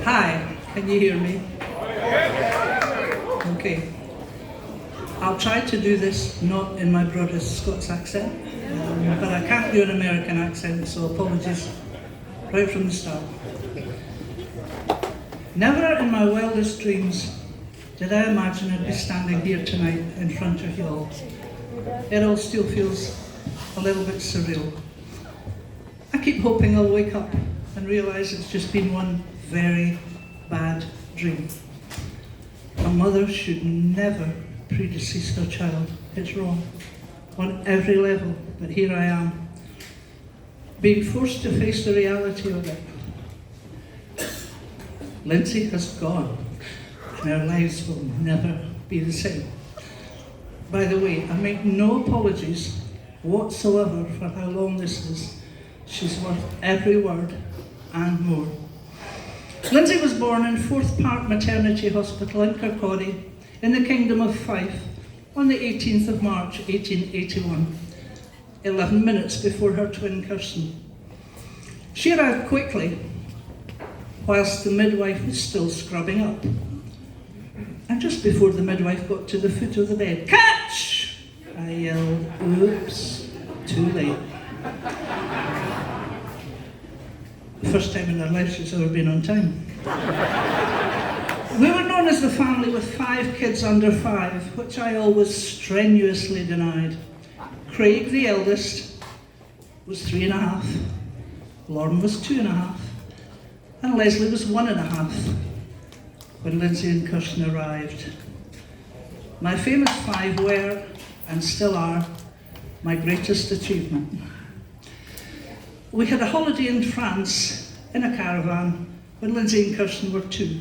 Hi, can you hear me? Okay. I'll try to do this not in my broadest Scots accent, but I can't do an American accent, so apologies right from the start. Never in my wildest dreams did I imagine I'd be standing here tonight in front of you all. It all still feels a little bit surreal. I keep hoping I'll wake up and realise it's just been one very bad dream. A mother should never predecease her child. It's wrong on every level, but here I am, being forced to face the reality of it. Linsey has gone, and our lives will never be the same. By the way, I make no apologies whatsoever for how long this is. She's worth every word and more. Linsey was born in Forth Park Maternity Hospital in Kirkcaldy in the Kingdom of Fife on the 18th of March 1881, 11 minutes before her twin Kirsten. She arrived quickly whilst the midwife was still scrubbing up. And just before the midwife got to the foot of the bed, "Catch!" I yelled. Oops, too late. The first time in her life she's ever been on time. We were known as the family with 5 kids under 5, which I always strenuously denied. Craig, the eldest, was 3.5, Lauren was 2.5, and Leslie was 1.5 when Linsey and Kirsten arrived. My famous 5 were, and still are, my greatest achievement. We had a holiday in France in a caravan when Linsey and Kirsten were 2.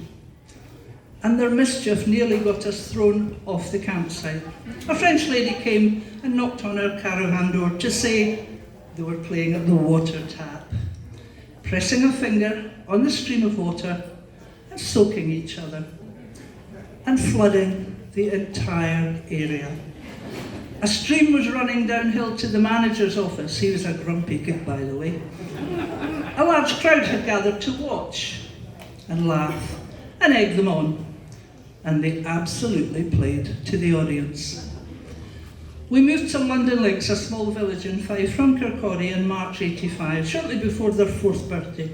And their mischief nearly got us thrown off the campsite. A French lady came and knocked on our caravan door to say they were playing at the water tap, pressing a finger on the stream of water and soaking each other, and flooding the entire area. A stream was running downhill to the manager's office. He was a grumpy kid, by the way. A large crowd had gathered to watch and laugh and egg them on, and they absolutely played to the audience. We moved to London Links, a small village in Fife, from Kirkcaldy in March 85, shortly before their 4th birthday.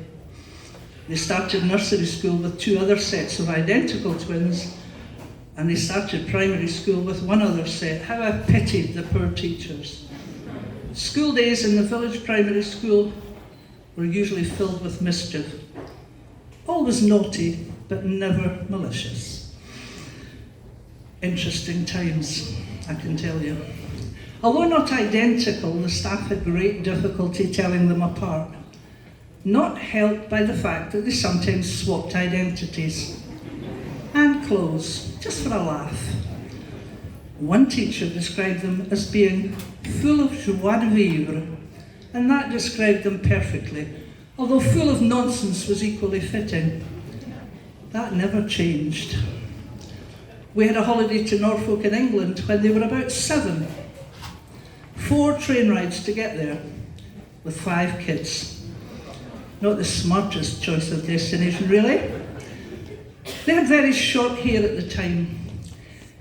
They started nursery school with 2 other sets of identical twins, and they started primary school with 1 other set. How I pitied the poor teachers. School days in the village primary school were usually filled with mischief. Always naughty, but never malicious. Interesting times, I can tell you. Although not identical, the staff had great difficulty telling them apart, not helped by the fact that they sometimes swapped identities and clothes, just for a laugh. One teacher described them as being full of joie de vivre, and that described them perfectly, although full of nonsense was equally fitting. That never changed. We had a holiday to Norfolk in England when they were about 7. 4 train rides to get there, with 5 kids. Not the smartest choice of destination, really. They had very short hair at the time.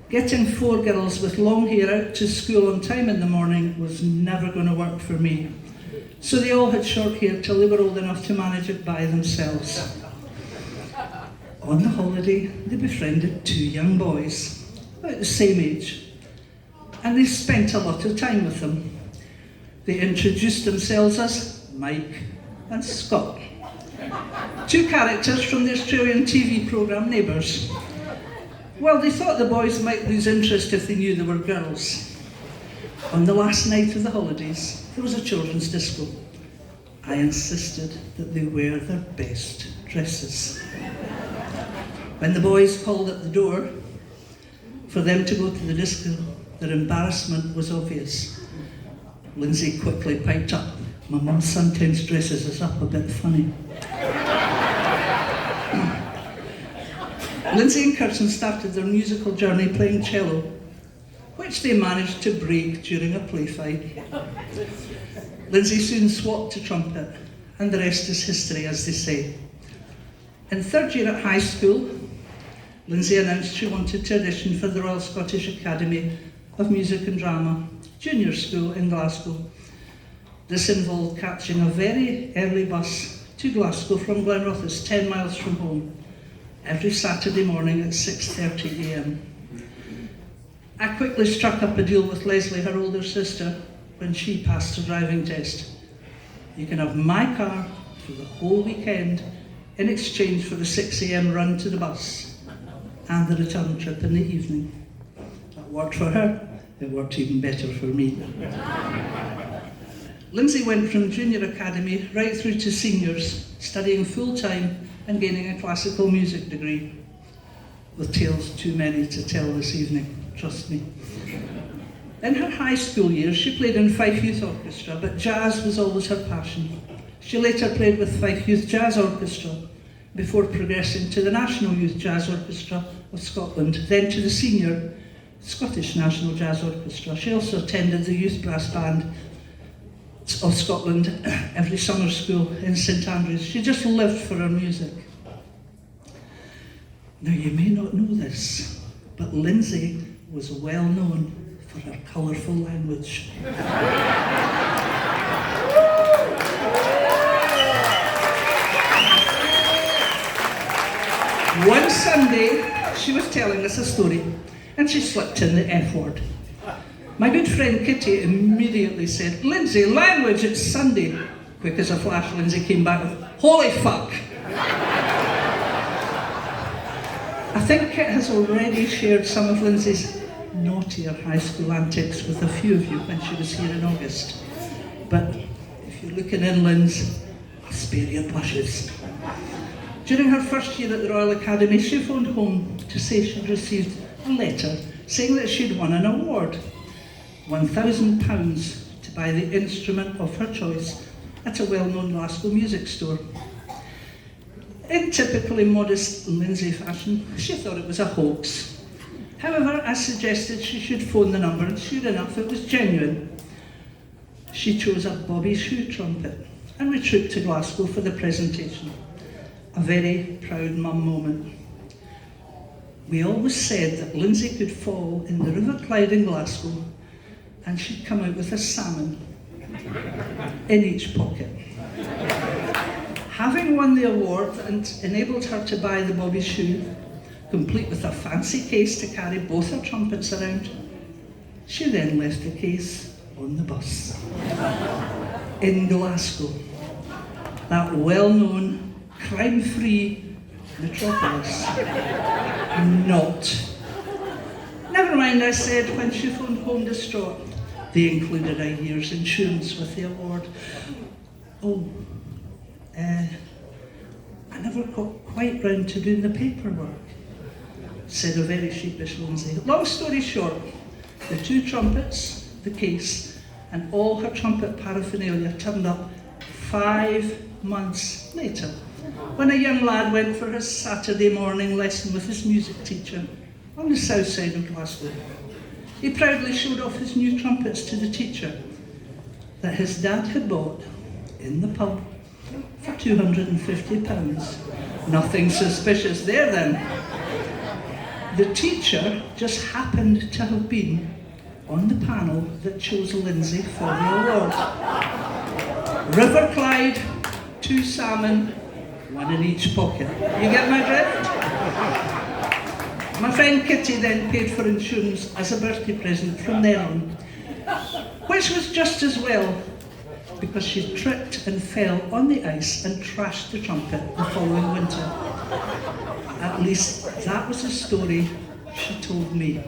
Getting 4 girls with long hair out to school on time in the morning was never going to work for me. So they all had short hair till they were old enough to manage it by themselves. On the holiday, they befriended 2 young boys, about the same age, and they spent a lot of time with them. They introduced themselves as Mike and Scott, 2 characters from the Australian TV programme Neighbours. Well, they thought the boys might lose interest if they knew they were girls. On the last night of the holidays, there was a children's disco. I insisted that they wear their best dresses. When the boys called at the door for them to go to the disco, their embarrassment was obvious. Linsey quickly piped up, "My mum sometimes dresses us up a bit funny." Linsey and Kirsten started their musical journey playing cello, which they managed to break during a play fight. Linsey soon swapped to trumpet, and the rest is history, as they say. In third year at high school, Linsey announced she wanted to audition for the Royal Scottish Academy of Music and Drama, junior school in Glasgow. This involved catching a very early bus to Glasgow from Glenrothes, 10 miles from home, every Saturday morning at 6:30 a.m. I quickly struck up a deal with Leslie, her older sister, when she passed her driving test. You can have my car for the whole weekend in exchange for the 6 a.m. run to the bus and the return trip in the evening. That worked for her, it worked even better for me. Linsey went from junior academy right through to seniors, studying full-time and gaining a classical music degree, with tales too many to tell this evening, trust me. In her high school years, she played in Fife Youth Orchestra, but jazz was always her passion. She later played with Fife Youth Jazz Orchestra, before progressing to the National Youth Jazz Orchestra of Scotland, then to the senior Scottish National Jazz Orchestra. She also attended the Youth Brass Band of Scotland every summer school in St Andrews. She just lived for her music. Now you may not know this, but Linsey was well known for her colourful language. One Sunday, she was telling us a story, and she slipped in the F word. My good friend Kitty immediately said, "Linsey, language, it's Sunday." Quick as a flash, Linsey came back with, "Holy fuck!" I think Kit has already shared some of Linsey's naughtier high school antics with a few of you when she was here in August. But if you're looking in, Lins, I'll spare your blushes. During her first year at the Royal Academy, she phoned home to say she'd received a letter saying that she'd won an award, £1,000 to buy the instrument of her choice at a well-known Glasgow music store. In typically modest Linsey fashion, she thought it was a hoax. However, I suggested she should phone the number, and sure enough, it was genuine. She chose a Bobby Shoe trumpet, and we trooped to Glasgow for the presentation. A very proud mum moment. We always said that Linsey could fall in the River Clyde in Glasgow and she'd come out with a salmon in each pocket. Having won the award and enabled her to buy the Bobby Shoe, complete with a fancy case to carry both her trumpets around, she then left the case on the bus. In Glasgow, that well-known crime-free metropolis. Not. Never mind, I said when she phoned home distraught. They included a year's insurance with the award. Oh, I never got quite round to doing the paperwork, said a very sheepish Linsey. Long story short, the two trumpets, the case, and all her trumpet paraphernalia turned up 5 months later, when a young lad went for his Saturday morning lesson with his music teacher on the south side of Glasgow. He proudly showed off his new trumpets to the teacher that his dad had bought in the pub for £250. Nothing suspicious there then. The teacher just happened to have been on the panel that chose Linsey for the award. River Clyde, 2 salmon, 1 in each pocket. You get my drift? My friend Kitty then paid for insurance as a birthday present from then on, which was just as well, because she tripped and fell on the ice and trashed the trumpet the following winter. At least that was a story she told me.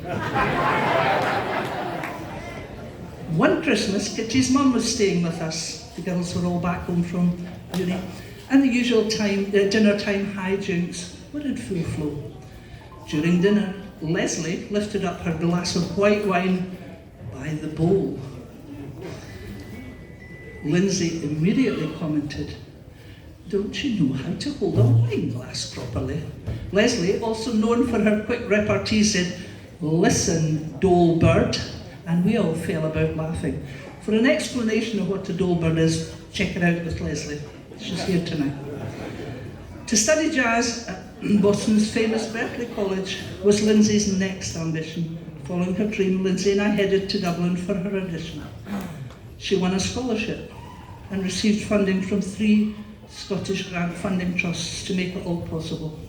One Christmas, Kitty's mum was staying with us. The girls were all back home from uni, and the usual dinner time hijinks were in full flow. During dinner, Leslie lifted up her glass of white wine by the bowl. Linsey immediately commented, "Don't you know how to hold a wine glass properly?" Leslie, also known for her quick repartee, said, "Listen, dole bird," and we all fell about laughing. For an explanation of what a dole bird is, check it out with Leslie. She's here tonight. To study jazz at Boston's famous Berklee College was Linsey's next ambition. Following her dream, Linsey and I headed to Dublin for her audition. She won a scholarship and received funding from 3 Scottish grant funding trusts to make it all possible.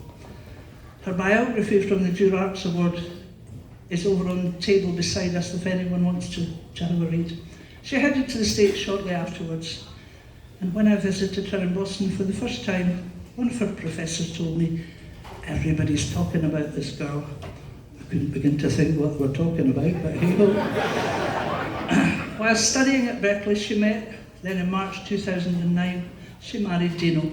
Her biography from the Dure Arts Award is over on the table beside us if anyone wants to have a read. She headed to the States shortly afterwards, and when I visited her in Boston for the first time, one of her professors told me, "Everybody's talking about this girl." I couldn't begin to think what they were talking about, but hey ho. While studying at Berklee, she met, then in March 2009, she married Dino.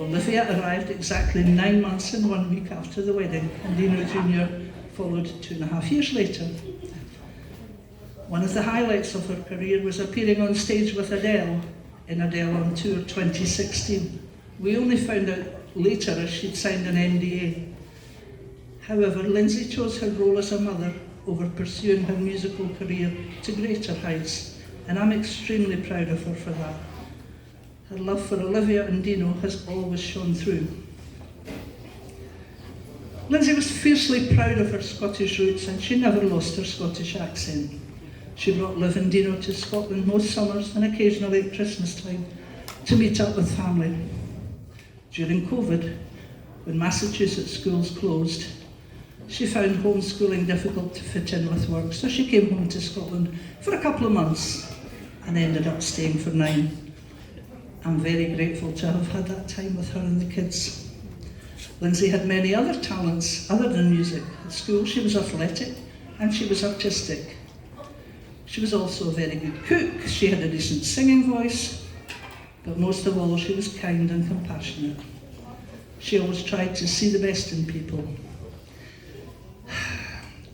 Olivia arrived exactly 9 months and 1 week after the wedding, and Dino Jr. followed 2.5 years later. One of the highlights of her career was appearing on stage with Adele in Adele on Tour 2016. We only found out later as she'd signed an NDA. However, Linsey chose her role as a mother over pursuing her musical career to greater heights, and I'm extremely proud of her for that. Her love for Olivia and Dino has always shone through. Linsey was fiercely proud of her Scottish roots, and she never lost her Scottish accent. She brought Liv and Dino to Scotland most summers and occasionally at Christmas time to meet up with family. During COVID, when Massachusetts schools closed, she found homeschooling difficult to fit in with work, so she came home to Scotland for a couple of months and ended up staying for 9. I'm very grateful to have had that time with her and the kids. Linsey had many other talents other than music. At school, she was athletic and she was artistic. She was also a very good cook. She had a decent singing voice, but most of all, she was kind and compassionate. She always tried to see the best in people.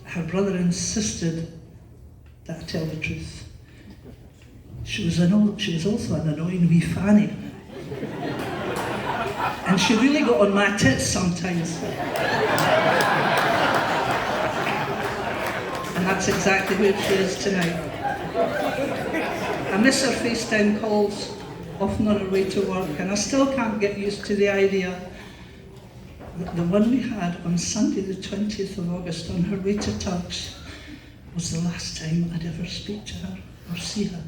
Her brother insisted that I tell the truth. She was also an annoying wee fanny. And she really got on my tits sometimes. And that's exactly where she is tonight. I miss her FaceTime calls, often on her way to work, and I still can't get used to the idea that the one we had on Sunday the 20th of August on her way to Turks was the last time I'd ever speak to her or see her.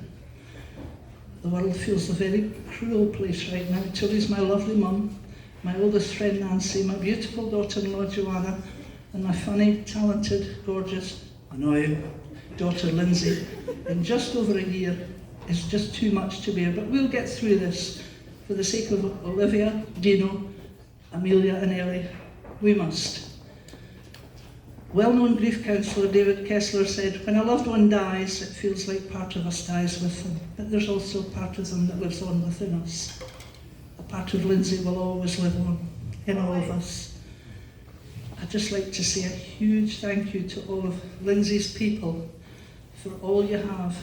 The world feels a very cruel place right now to lose my lovely mum, my oldest friend Nancy, my beautiful daughter-in-law Joanna, and my funny, talented, gorgeous, annoying daughter Linsey in just over a year. Is just too much to bear, but we'll get through this. For the sake of Olivia, Dino, Amelia and Ellie, we must. Well-known grief counsellor David Kessler said, "When a loved one dies, it feels like part of us dies with them, but there's also a part of them that lives on within us. A part of Linsey will always live on in all of us." I'd just like to say a huge thank you to all of Linsey's people for all you have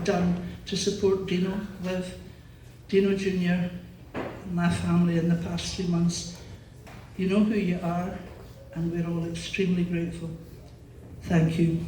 done to support Dino, Liv, Dino Jr., and my family in the past 3 months. You know who you are, and we're all extremely grateful. Thank you.